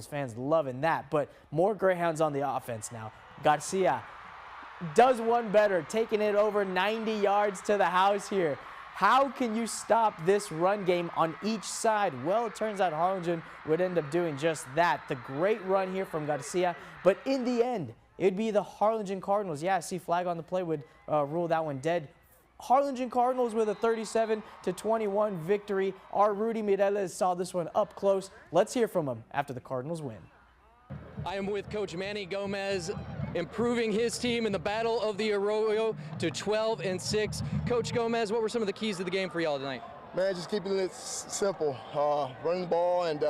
Fans loving that, but more Greyhounds on the offense now. Garcia does one better, taking it over 90 yards to the house here. How can you stop this run game on each side? Well, it turns out Harlingen would end up doing just that. The great run here from Garcia, but in the end, it'd be the Harlingen Cardinals. Yeah, I see flag on the play would rule that one dead. Harlingen Cardinals with a 37-21 victory. Our Rudy Mireles saw this one up close. Let's hear from him after the Cardinals win. I am with Coach Manny Gomez, improving his team in the Battle of the Arroyo to 12-6. Coach Gomez, what were some of the keys to the game for y'all tonight? Man, just keeping it simple, running the ball and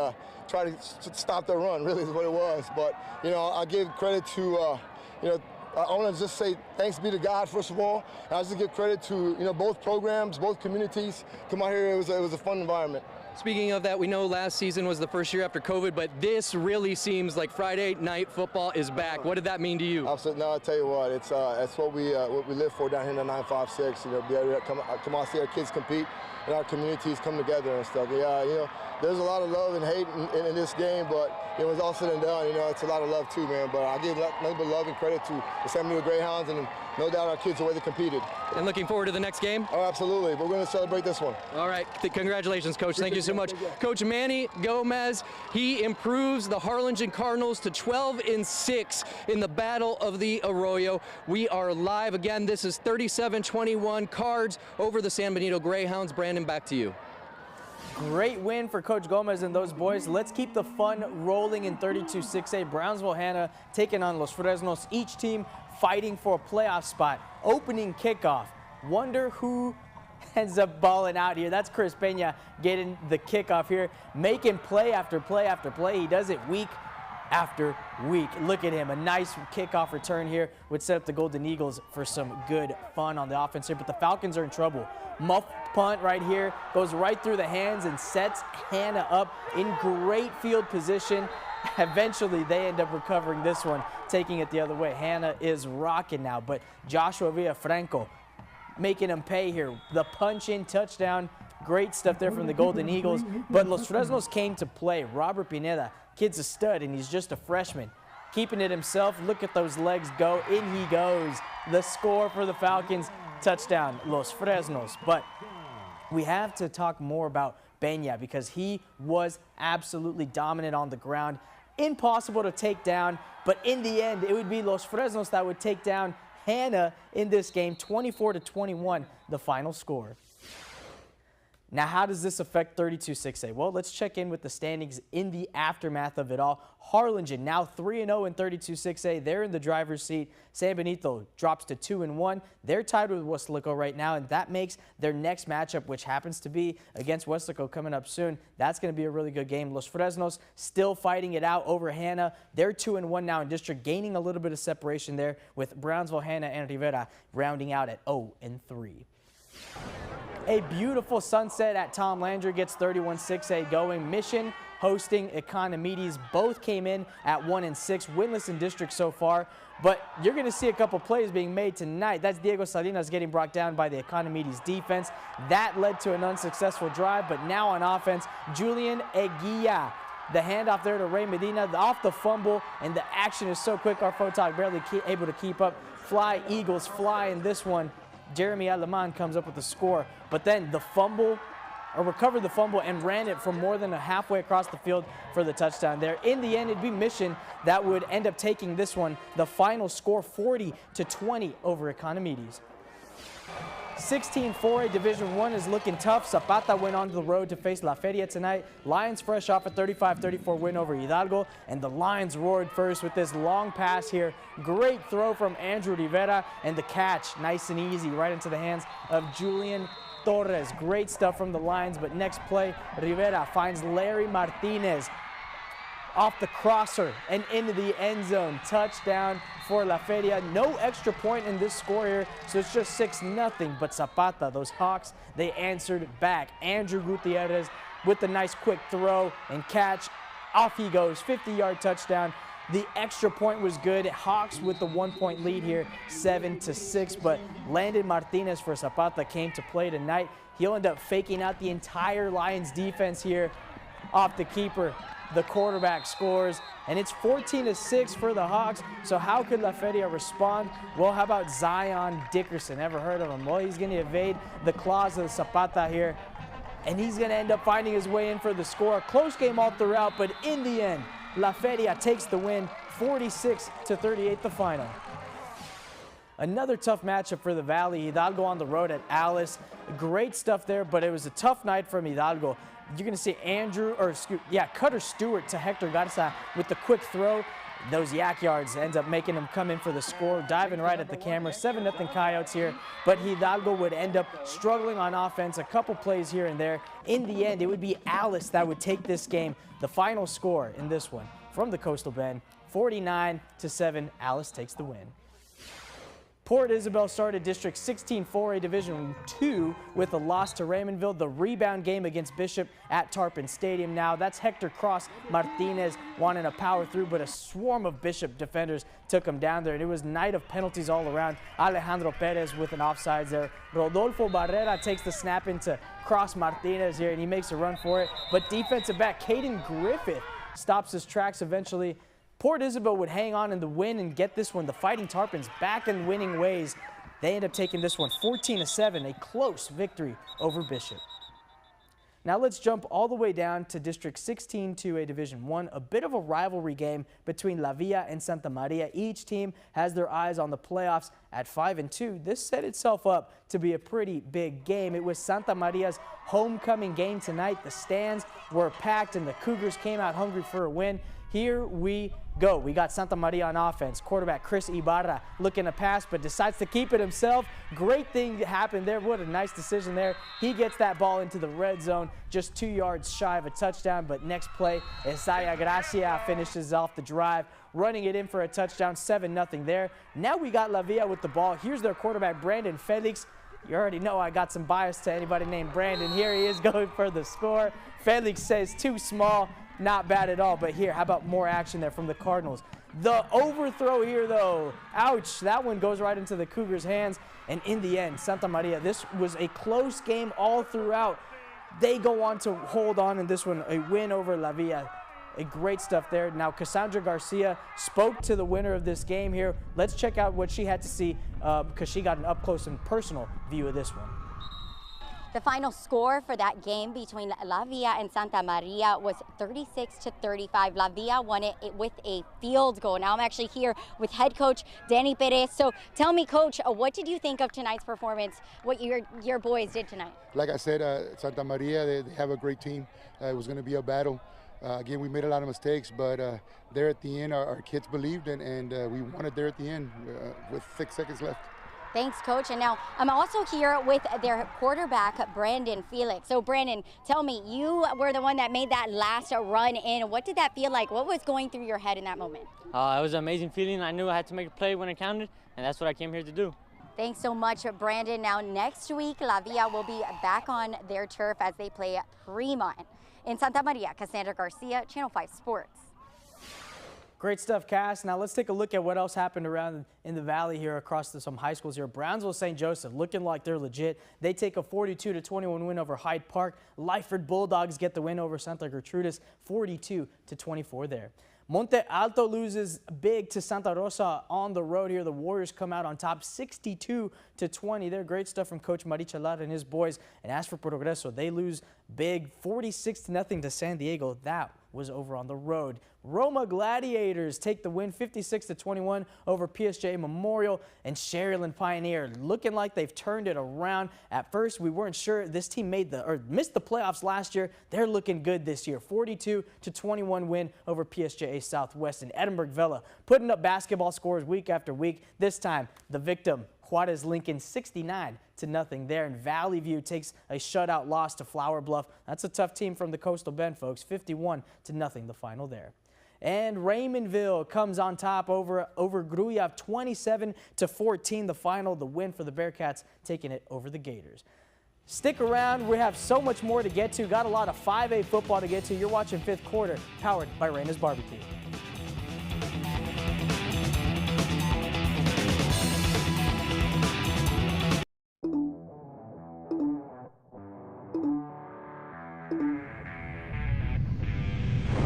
try to stop the run, really is what it was. But, you know, I give credit to, you know, I want to just say thanks be to God, first of all. And I just give credit to, you know, both programs, both communities. Come out here, it was a fun environment. Speaking of that, we know last season was the first year after COVID, but this really seems like Friday night football is back. What did that mean to you? Absolutely. No, I'll tell you what, it's what we live for down here in the 956. You know, be able to come out, see our kids compete, and our communities come together and stuff. Yeah, you know, there's a lot of love and hate in this game, but you know, it's all said and done, you know, it's a lot of love too, man. But I give nothing but love and credit to the San Benito Greyhounds, and no doubt our kids, the way they competed. And looking forward to the next game? Oh, absolutely. We're going to celebrate this one. All right. Congratulations, Coach. Thank you so much. Coach Manny Gomez, he improves the Harlingen Cardinals to 12-6 in the Battle of the Arroyo. We are live again. This is 37-21 Cards over the San Benito Greyhounds. Brandon, back to you. Great win for Coach Gomez and those boys. Let's keep the fun rolling in 32-6A. Brownsville-Hanna taking on Los Fresnos. Each team fighting for a playoff spot. Opening kickoff. Wonder who ends up balling out here. That's Chris Peña getting the kickoff here, making play after play after play. He does it week after week. Look at him. A nice kickoff return here would set up the Golden Eagles for some good fun on the offense here, but the Falcons are in trouble. Muff punt right here, goes right through the hands and sets Hanna up in great field position. Eventually, they end up recovering this one, taking it the other way. Hanna is rocking now, but Joshua Villafranco making him pay here. The punch-in touchdown. Great stuff there from the Golden Eagles, but Los Fresnos came to play. Robert Pineda, kid's a stud, and he's just a freshman. Keeping it himself. Look at those legs go. In he goes. The score for the Falcons. Touchdown, Los Fresnos. But we have to talk more about Peña because he was absolutely dominant on the ground. Impossible to take down, but in the end, it would be Los Fresnos that would take down Hanna in this game, 24-21, the final score. Now, how does this affect 32-6A? Well, let's check in with the standings in the aftermath of it all. Harlingen now 3-0 in 32-6A. They're in the driver's seat. San Benito drops to 2-1. They're tied with Weslaco right now, and that makes their next matchup, which happens to be against Weslaco coming up soon. That's going to be a really good game. Los Fresnos still fighting it out over Hanna. They're 2-1 now in district, gaining a little bit of separation there with Brownsville, Hanna, and Rivera rounding out at 0-3. A beautiful sunset at Tom Landry gets 31-6A going. Mission hosting Economides both came in at 1-6, winless in district so far. But you're going to see a couple plays being made tonight. That's Diego Salinas getting brought down by the Economides defense. That led to an unsuccessful drive, but now on offense, Julian Eguia. The handoff there to Ray Medina, off the fumble, and the action is so quick, our photog barely able to keep up. Fly Eagles fly in this one. Jeremy Aleman comes up with the score, but then the fumble, or recovered the fumble and ran it from more than halfway across the field for the touchdown there. In the end, it'd be Mission that would end up taking this one. The final score 40-20 over Economides. 16-4A Division I is looking tough. Zapata went on the road to face La Feria tonight. Lions fresh off a 35-34 win over Hidalgo, and the Lions roared first with this long pass here. Great throw from Andrew Rivera, and the catch nice and easy right into the hands of Julian Torres. Great stuff from the Lions, but next play, Rivera finds Larry Martinez off the crosser and into the end zone. Touchdown for La Feria. No extra point in this score here, so it's just 6-0. But Zapata, those Hawks, they answered back. Andrew Gutierrez with the nice quick throw and catch. Off he goes, 50-yard touchdown. The extra point was good. Hawks with the 1-point lead here, 7-6. But Landon Martinez for Zapata came to play tonight. He'll end up faking out the entire Lions defense here off the keeper. the quarterback scores, and it's 14-6 for the Hawks. So how could La Feria respond? Well, how about Zion Dickerson? Ever heard of him? Well, he's going to evade the claws of the Zapata here, and he's going to end up finding his way in for the score. Close game all throughout, but in the end, La Feria takes the win, 46-38 the final. Another tough matchup for the Valley. Hidalgo on the road at Alice. Great stuff there, but it was a tough night from Hidalgo. You're going to see Cutter Stewart to Hector Garza with the quick throw. Those yak yards ends up making him come in for the score, diving right at the camera. 7-0 Coyotes here, but Hidalgo would end up struggling on offense, a couple plays here and there. In the end, it would be Alice that would take this game. The final score in this one from the Coastal Bend, 49-7, Alice takes the win. Port Isabel started District 16 4A Division II with a loss to Raymondville. The rebound game against Bishop at Tarpon Stadium now. That's Hector Cross Martinez wanting to power through, but a swarm of Bishop defenders took him down there. And it was night of penalties all around. Alejandro Perez with an offsides there. Rodolfo Barrera takes the snap into Cross Martinez here, and he makes a run for it. But defensive back Caden Griffith stops his tracks eventually. Port Isabel would hang on in the win and get this one. The Fighting Tarpons back in winning ways. They end up taking this one 14-7, a close victory over Bishop. Now let's jump all the way down to District 16 2A Division I, a bit of a rivalry game between La Villa and Santa Maria. Each team has their eyes on the playoffs at 5-2. This set itself up to be a pretty big game. It was Santa Maria's homecoming game tonight. The stands were packed and the Cougars came out hungry for a win. Here we go. We got Santa Maria on offense. Quarterback Chris Ibarra looking to pass, but decides to keep it himself. Great thing happened there. What a nice decision there. He gets that ball into the red zone, just 2 yards shy of a touchdown. But next play, Isaiah Gracia finishes off the drive, running it in for a touchdown, 7-0 there. Now we got La Villa with the ball. Here's their quarterback, Brandon Felix. You already know I got some bias to anybody named Brandon. Here he is going for the score. Felix says too small. Not bad at all, but here, how about more action there from the Cardinals? The overthrow here, though. Ouch, that one goes right into the Cougars' hands. And in the end, Santa Maria, this was a close game all throughout. They go on to hold on in this one, a win over La Villa. A great stuff there. Now, Cassandra Garcia spoke to the winner of this game here. Let's check out what she had to see because she got an up-close and personal view of this one. The final score for that game between La Villa and Santa Maria was 36-35. La Villa won it with a field goal. Now I'm actually here with head coach Danny Perez. So tell me, coach, what did you think of tonight's performance, what your boys did tonight? Like I said, Santa Maria, they have a great team. It was going to be a battle. Again, we made a lot of mistakes, but there at the end, our kids believed, and we won it there at the end with 6 seconds left. Thanks, Coach. And now I'm also here with their quarterback, Brandon Felix. So, Brandon, tell me, you were the one that made that last run in. What did that feel like? What was going through your head in that moment? It was an amazing feeling. I knew I had to make a play when it counted, and that's what I came here to do. Thanks so much, Brandon. Now, next week, La Villa will be back on their turf as they play PREOWNED. In Santa Maria, Cassandra Garcia, Channel 5 Sports. Great stuff, Cass. Now let's take a look at what else happened around in the Valley here across some high schools here. Brownsville St. Joseph looking like they're legit. They take a 42-21 win over Hyde Park. Lyford Bulldogs get the win over Santa Gertrudis, 42-24 there. Monte Alto loses big to Santa Rosa on the road here. The Warriors come out on top 62-20. They're great stuff from Coach Marichalar and his boys. And as for Progreso, they lose big 46-0 to San Diego. That was over on the road. Roma Gladiators take the win 56-21 over PSJ Memorial, and Sharyland Pioneer looking like they've turned it around. At first, we weren't sure this team missed the playoffs last year. They're looking good this year. 42-21 win over PSJA Southwest, and Edinburgh Vela putting up basketball scores week after week. This time, the victim, Juarez Lincoln, 69-0 there, and Valley View takes a shutout loss to Flower Bluff. That's a tough team from the Coastal Bend, folks. 51-0 the final there. And Raymondville comes on top over Gruyav, 27-14 the final. The win for the Bearcats, taking it over the Gators. Stick around. We have so much more to get to. Got a lot of 5A football to get to. You're watching Fifth Quarter, powered by Reyna's BBQ.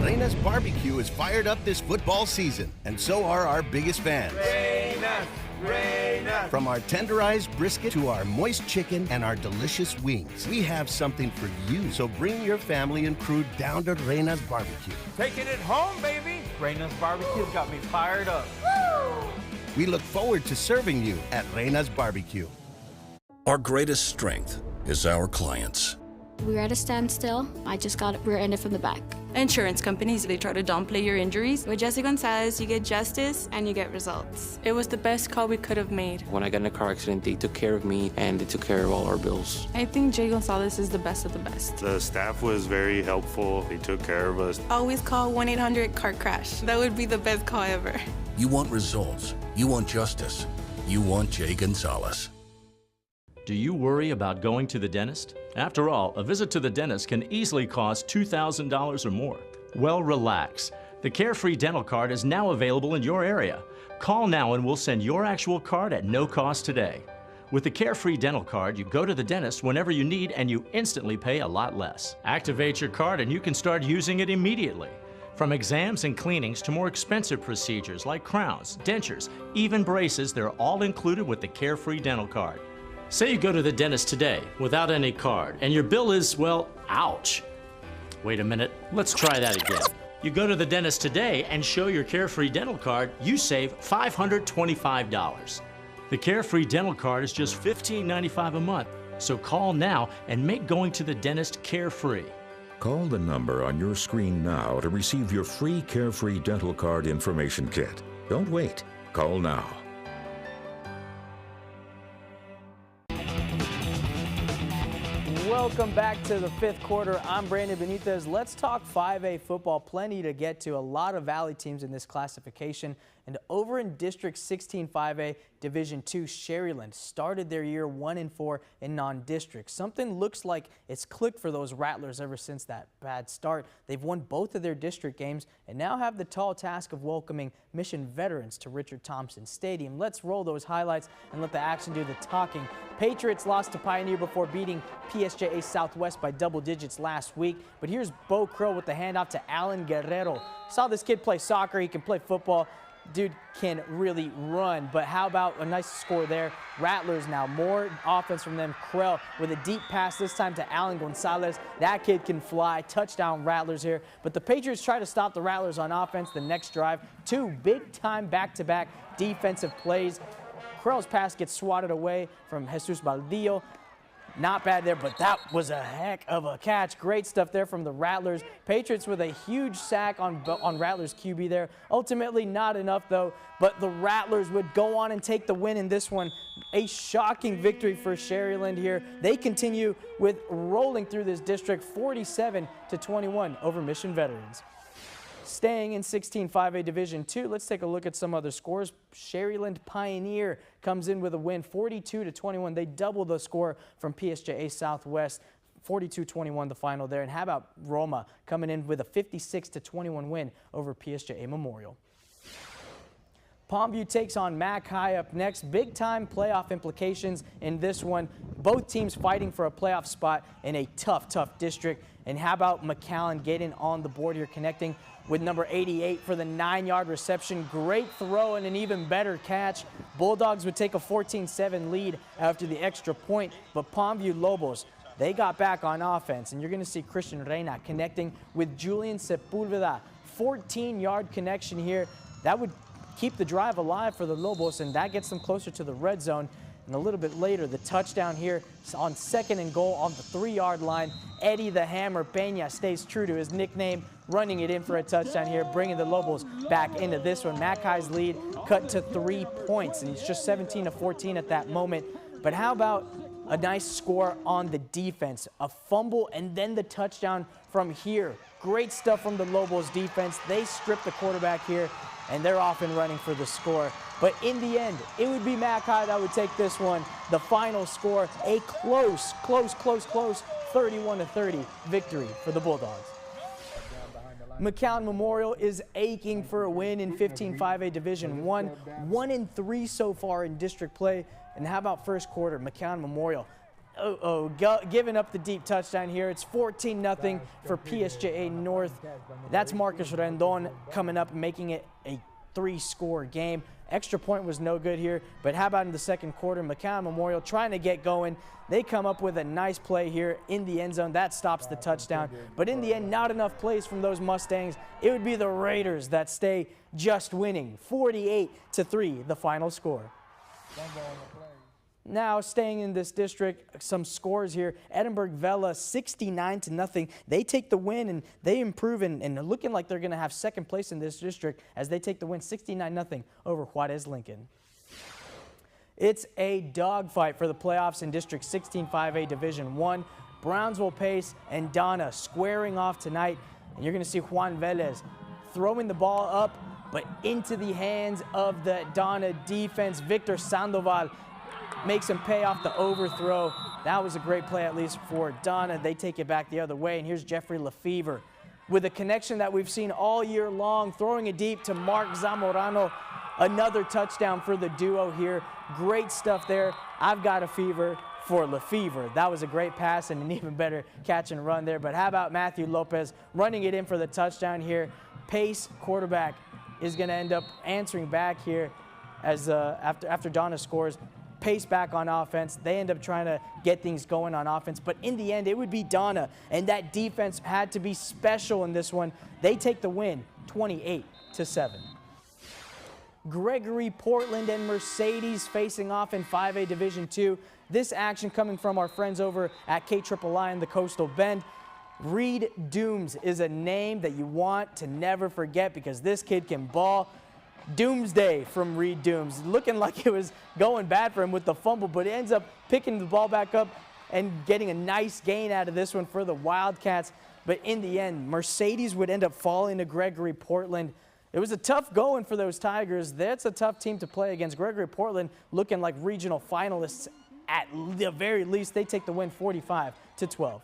Reyna's BBQ is fired up this football season, and so are our biggest fans. Reyna, Reyna. From our tenderized brisket to our moist chicken and our delicious wings, we have something for you. So bring your family and crew down to Reyna's BBQ. Taking it home, baby. Reyna's BBQ got me fired up. Woo! We look forward to serving you at Reyna's BBQ. Our greatest strength is our clients. We're at a standstill. I just got rear-ended from the back. Insurance companies, they try to downplay your injuries. With Jesse Gonzalez, you get justice and you get results. It was the best call we could have made. When I got in a car accident, they took care of me and they took care of all our bills. I think Jay Gonzalez is the best of the best. The staff was very helpful. They took care of us. Always call 1-800-CAR-CRASH. That would be the best call ever. You want results. You want justice. You want Jay Gonzalez. Do you worry about going to the dentist? After all, a visit to the dentist can easily cost $2,000 or more. Well, relax. The Carefree Dental Card is now available in your area. Call now and we'll send your actual card at no cost today. With the Carefree Dental Card, you go to the dentist whenever you need and you instantly pay a lot less. Activate your card and you can start using it immediately. From exams and cleanings to more expensive procedures like crowns, dentures, even braces, they're all included with the Carefree Dental Card. Say you go to the dentist today without any card and your bill is, well, ouch. Wait a minute, let's try that again. You go to the dentist today and show your Carefree Dental Card, you save $525. The Carefree Dental Card is just $15.95 a month, so call now and make going to the dentist carefree. Call the number on your screen now to receive your free Carefree Dental Card information kit. Don't wait, call now. Welcome back to the fifth quarter. I'm Brandon Benitez. Let's talk 5A football. Plenty to get to. A lot of Valley teams in this classification. And over in District 16 5A, Division II, Sharyland started their year 1-4 in non-district. Something looks like it's clicked for those Rattlers ever since that bad start. They've won both of their district games and now have the tall task of welcoming Mission veterans to Richard Thompson Stadium. Let's roll those highlights and let the action do the talking. Patriots lost to Pioneer before beating PSJA Southwest by double digits last week. But here's Bo Krill with the handoff to Alan Guerrero. Saw this kid play soccer. He can play football. Dude can really run, but how about a nice score there? Rattlers now, more offense from them. Krell with a deep pass, this time to Alan Gonzalez. That kid can fly. Touchdown Rattlers here. But the Patriots try to stop the Rattlers on offense the next drive. Two big-time back-to-back defensive plays. Krell's pass gets swatted away from Jesus Baldillo. Not bad there, but that was a heck of a catch. Great stuff there from the Rattlers. Patriots with a huge sack on Rattlers QB there. Ultimately not enough though, but the Rattlers would go on and take the win in this one. A shocking victory for Sharyland here. They continue with rolling through this district 47-21 over Mission Veterans. Staying in 16 5A Division II, let's take a look at some other scores. Sharyland Pioneer comes in with a win, 42-21. They double the score from PSJA Southwest, 42-21 the final there. And how about Roma coming in with a 56-21 win over PSJA Memorial. Palmview takes on Mac High up next. Big time playoff implications in this one. Both teams fighting for a playoff spot in a tough district. And how about McAllen getting on the board here, connecting with number 88 for the 9-yard reception. Great throw and an even better catch. Bulldogs would take a 14-7 lead after the extra point, but Palmview Lobos, they got back on offense, and you're going to see Christian Reyna connecting with Julian Sepulveda. 14-yard connection here. That would keep the drive alive for the Lobos, and that gets them closer to the red zone. And a little bit later, the touchdown here on 2nd and goal on the 3-yard line. Eddie the Hammer Peña stays true to his nickname, running it in for a touchdown here, bringing the Lobos back into this one. Mac High's lead cut to 3 points, and it's just 17-14 at that moment. But how about a nice score on the defense? A fumble and then the touchdown from here. Great stuff from the Lobos defense. They strip the quarterback here, and they're off and running for the score. But in the end, it would be Mac High that would take this one. The final score, a close 31-30 victory for the Bulldogs. McAllen Memorial is aching for a win in 15 5A Division I. 1-3 so far in district play. And how about first quarter? McAllen Memorial giving up the deep touchdown here. It's 14-0 for PSJA North. That's Marcus Rendon coming up and making it a 3-score game. Extra point was no good here, but how about in the second quarter? McCown Memorial trying to get going. They come up with a nice play here in the end zone. That stops the touchdown. But in the end, not enough plays from those Mustangs. It would be the Raiders that stay just winning. 48-3, the final score. Now, staying in this district, some scores here. Edinburgh Vela, 69-0. They take the win, and they improve, and looking like they're going to have second place in this district as they take the win 69-0 over Juarez Lincoln. It's a dogfight for the playoffs in District 16 5A Division 1. Brownsville Pace and Donna squaring off tonight, and you're going to see Juan Velez throwing the ball up, but into the hands of the Donna defense. Victor Sandoval makes him pay off the overthrow. That was a great play, at least for Donna. They take it back the other way, and here's Jeffrey Lefevre with a connection that we've seen all year long, throwing it deep to Mark Zamorano. Another touchdown for the duo here. Great stuff there. I've got a fever for Lefevre. That was a great pass and an even better catch and run there. But how about Matthew Lopez running it in for the touchdown here? Pace, quarterback, is going to end up answering back here as after Donna scores. Pace back on offense. They end up trying to get things going on offense, but in the end, it would be Donna, and that defense had to be special in this one. They take the win, 28-7. Gregory Portland and Mercedes facing off in 5A Division 2. This action coming from our friends over at KIII in the Coastal Bend. Reed Dooms is a name that you want to never forget because this kid can ball. Doomsday from Reed Dooms, looking like it was going bad for him with the fumble, but he ends up picking the ball back up and getting a nice gain out of this one for the Wildcats. But in the end, Mercedes would end up falling to Gregory Portland. It was a tough going for those Tigers. That's a tough team to play against. Gregory Portland looking like regional finalists at the very least. They take the win 45-12.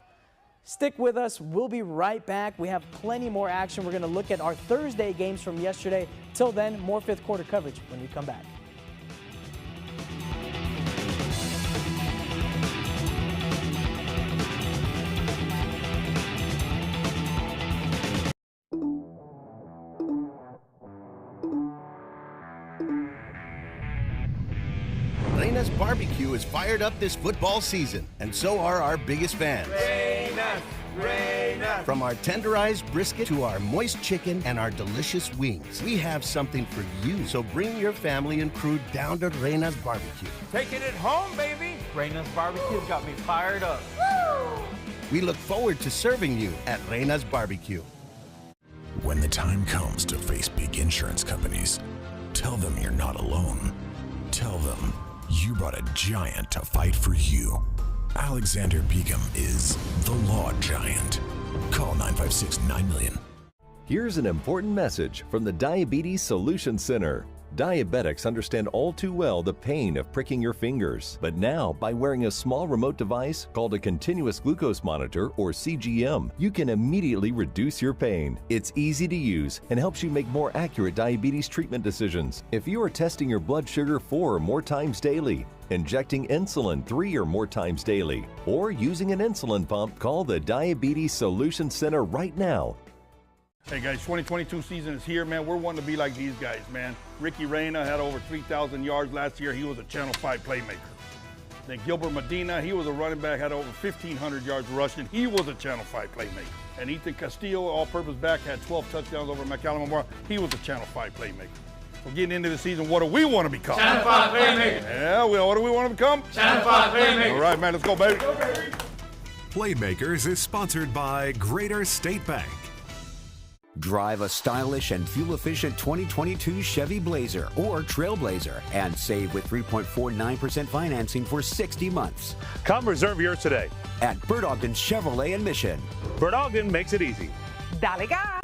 Stick with us. We'll be right back. We have plenty more action. We're going to look at our Thursday games from yesterday. Till then, more fifth quarter coverage when we come back. Reyna's BBQ is fired up this football season, and so are our biggest fans. Reyna. From our tenderized brisket to our moist chicken and our delicious wings, we have something for you. So bring your family and crew down to Reyna's BBQ. Taking it home, baby. Reyna's BBQ's got me fired up. Woo! We look forward to serving you at Reyna's BBQ. When the time comes to face big insurance companies, tell them you're not alone. Tell them you brought a giant to fight for you. Alexander Beacom is the law giant. Call 956-9000000. Here's an important message from the Diabetes Solution Center. Diabetics understand all too well the pain of pricking your fingers. But now, by wearing a small remote device called a continuous glucose monitor, or CGM, you can immediately reduce your pain. It's easy to use and helps you make more accurate diabetes treatment decisions. If you are testing your blood sugar 4 or more times daily, injecting insulin 3 or more times daily, or using an insulin pump, call the Diabetes Solution Center right now. Hey guys, 2022 season is here, man. We're wanting to be like these guys, man. Ricky Reyna had over 3,000 yards last year. He was a Channel 5 playmaker. Then Gilbert Medina, he was a running back, had over 1,500 yards rushing. He was a Channel 5 playmaker. And Ethan Castillo, all-purpose back, had 12 touchdowns over McAllen Memorial. He was a Channel 5 playmaker. We're getting into the season. What do we want to become? Channel 5 playmaker. Yeah, what do we want to become? Channel 5 playmaker. All right, man, let's go, baby. Go, baby. Playmakers is sponsored by Greater State Bank. Drive a stylish and fuel-efficient 2022 Chevy Blazer or Trailblazer and save with 3.49% financing for 60 months. Come reserve yours today at Bert Ogden Chevrolet in Mission. Bert Ogden makes it easy. Dale gas.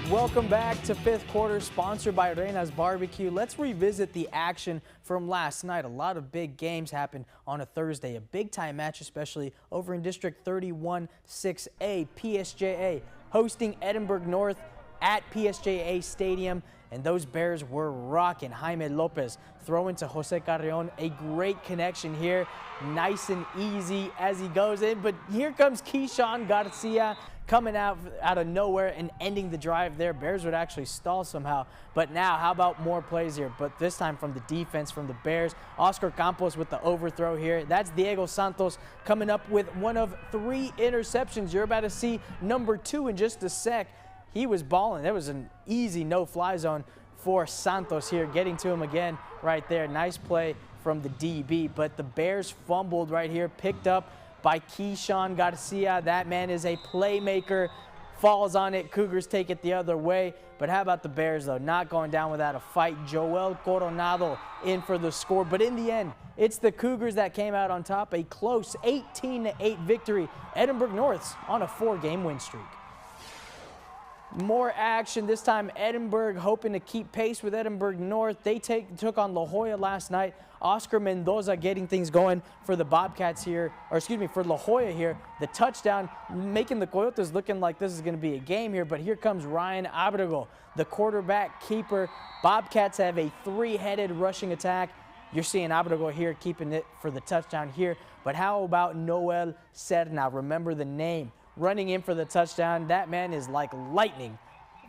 Welcome back to fifth quarter, sponsored by Reyna's BBQ. Let's revisit the action from last night. A lot of big games happened on a Thursday. A big-time match, especially over in District 31 6A, PSJA hosting Edinburgh North. at PSJA Stadium, and those Bears were rocking. Jaime Lopez throwing to Jose Carrion, a great connection here, nice and easy as he goes in, but here comes Keyshawn Garcia coming out of nowhere and ending the drive there. Bears would actually stall somehow, but now how about more plays here, but this time from the defense, from the Bears. Oscar Campos with the overthrow here. That's Diego Santos coming up with one of 3 interceptions. You're about to see number 2 in just a sec. He was balling. That was an easy no-fly zone for Santos here, getting to him again right there. Nice play from the DB, but the Bears fumbled right here, picked up by Keyshawn Garcia. That man is a playmaker. Falls on it. Cougars take it the other way. But how about the Bears, though? Not going down without a fight. Joel Coronado in for the score. But in the end, it's the Cougars that came out on top. A close 18-8 victory. Edinburgh North's on a 4-game win streak. More action, this time Edinburgh hoping to keep pace with Edinburgh North. They took on La Jolla last night. Oscar Mendoza getting things going for the Bobcats here, or excuse me, for La Jolla here. The touchdown making the Coyotes looking like this is going to be a game here, but here comes Ryan Abrego, the quarterback keeper. Bobcats have a 3-headed rushing attack. You're seeing Abrego here keeping it for the touchdown here, but how about Noel Serna? Remember the name. Running in for the touchdown. That man is like lightning.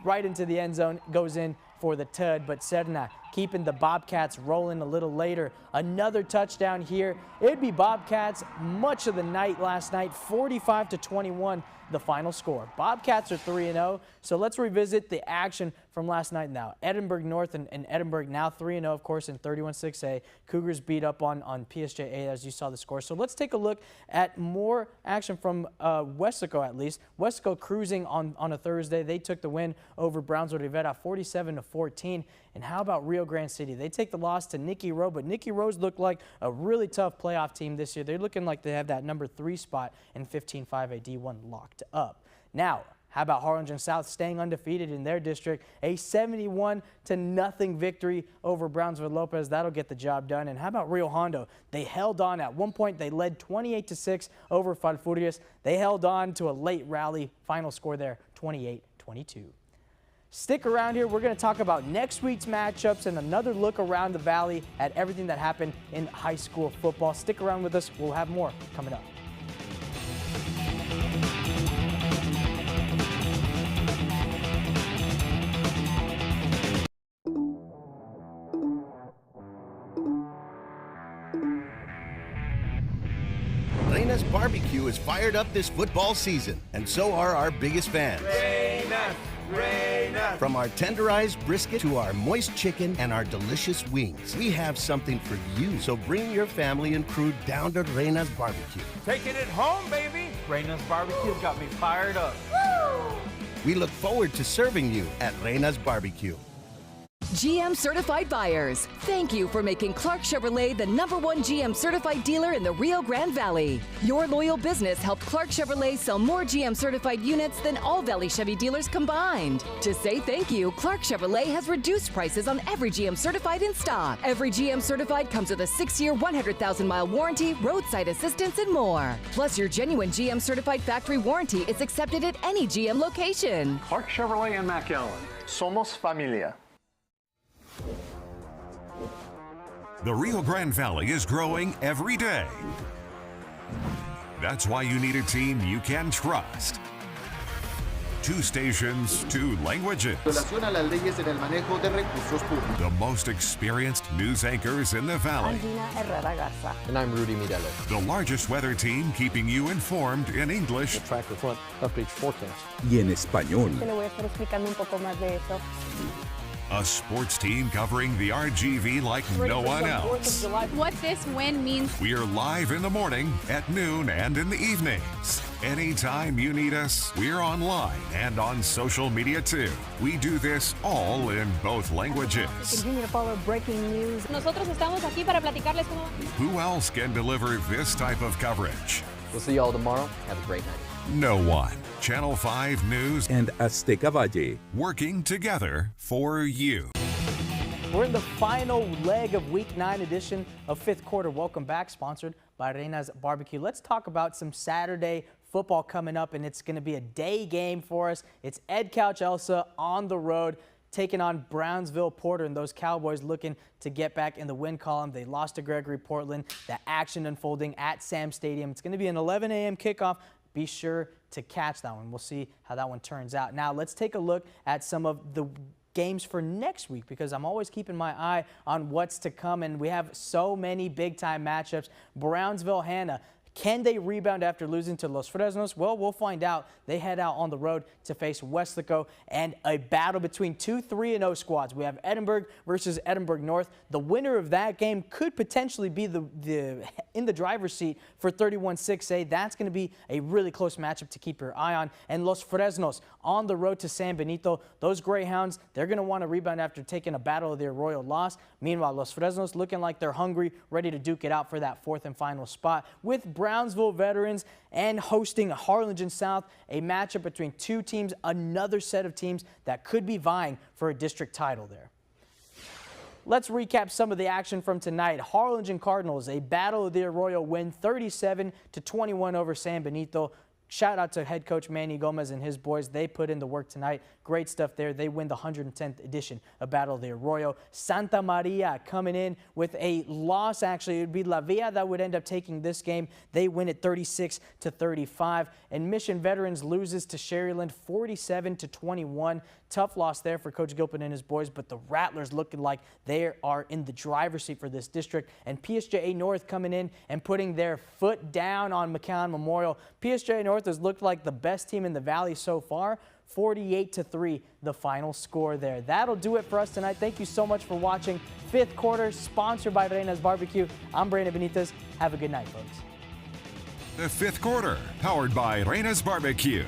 Right into the end zone, goes in for the tud, but Serna keeping the Bobcats rolling a little later. Another touchdown here. It'd be Bobcats much of the night last night, 45-21 the final score. Bobcats are 3-0, so let's revisit the action from last night now. Edinburgh North and Edinburgh now 3-0, of course, in 31-6A. Cougars beat up on PSJA as you saw the score. So let's take a look at more action from Westaco at least. Westaco cruising on a Thursday. They took the win over Brownsville Rivera 47-14. And how about Rio Grande City? They take the loss to Nicky Rowe, but Nicky Rowe's looked like a really tough playoff team this year. They're looking like they have that number 3 spot in 15-5A D1 locked up. Now, how about Harlingen South staying undefeated in their district? A 71-0 victory over Brownsville Lopez. That'll get the job done. And how about Rio Hondo? They held on. At one point, they led 28-6 over Falfurrias. They held on to a late rally. Final score there, 28-22. Stick around here. We're going to talk about next week's matchups and another look around the valley at everything that happened in high school football. Stick around with us. We'll have more coming up. Reyna's BBQ is fired up this football season, and so are our biggest fans. Reyna, Reyna. From our tenderized brisket to our moist chicken and our delicious wings, we have something for you. So bring your family and crew down to Reyna's BBQ. Taking it home, baby. Reyna's BBQ got me fired up. Woo! We look forward to serving you at Reyna's BBQ. GM certified buyers, thank you for making Clark Chevrolet the #1 GM certified dealer in the Rio Grande Valley. Your loyal business helped Clark Chevrolet sell more GM certified units than all Valley Chevy dealers combined. To say thank you, Clark Chevrolet has reduced prices on every GM certified in stock. Every GM certified comes with a 6-year, 100,000-mile warranty, roadside assistance, and more. Plus, your genuine GM certified factory warranty is accepted at any GM location. Clark Chevrolet and McAllen. Somos familia. The Rio Grande Valley is growing every day. That's why you need a team you can trust. 2 stations, 2 languages. The most experienced news anchors in the valley. And I'm Rudy Mireles. The largest weather team keeping you informed in English. The tracker front updates forecast. Y en español. Te lo voy a estar explicando un poco más de eso. A sports team covering the RGV like no one else. What this win means. We're live in the morning, at noon, and in the evenings. Anytime you need us, we're online and on social media too. We do this all in both languages. Continue to follow breaking news. Nosotros estamos aquí para platicarles cómo. Who else can deliver this type of coverage? We'll see y'all tomorrow. Have a great night. No one. Channel 5 News and Azteca Valle. Working together for you. We're in the final leg of Week 9 edition of 5th Quarter. Welcome back, sponsored by Reyna's BBQ. Let's talk about some Saturday football coming up, and it's going to be a day game for us. It's Ed Couch Elsa on the road, taking on Brownsville Porter, and those Cowboys looking to get back in the win column. They lost to Gregory Portland. The action unfolding at Sam Stadium. It's going to be an 11 a.m. kickoff. Be sure to catch that one. We'll see how that one turns out. Now, let's take a look at some of the games for next week, because I'm always keeping my eye on what's to come, and we have so many big-time matchups. Brownsville-Hanna. Can they rebound after losing to Los Fresnos? Well, we'll find out. They head out on the road to face Weslaco, and a battle between 2 3-0 squads. We have Edinburgh versus Edinburgh North. The winner of that game could potentially be in the driver's seat for 31-6A. That's going to be a really close matchup to keep your eye on. And Los Fresnos on the road to San Benito. Those Greyhounds, they're going to want to rebound after taking a battle of their royal loss. Meanwhile, Los Fresnos looking like they're hungry, ready to duke it out for that 4th and final spot. With Brownsville veterans and hosting Harlingen South, a matchup between two teams, another set of teams that could be vying for a district title there. Let's recap some of the action from tonight. Harlingen Cardinals, a battle of the Arroyo win, 37-21 over San Benito. Shout out to head coach Manny Gomez and his boys. They put in the work tonight. Great stuff there. They win the 110th edition of Battle of the Arroyo. Santa Maria coming in with a loss. Actually, it would be La Villa that would end up taking this game. They win it 36-35. And Mission Veterans loses to Sherryland 47-21. Tough loss there for Coach Gilpin and his boys, but the Rattlers looking like they are in the driver's seat for this district. And PSJA North coming in and putting their foot down on McAllen Memorial. PSJA North has looked like the best team in the Valley so far. 48-3, the final score there. That'll do it for us tonight. Thank you so much for watching. 5th quarter, sponsored by Reyna's BBQ. I'm Brandon Benitez. Have a good night, folks. The 5th quarter, powered by Reyna's BBQ.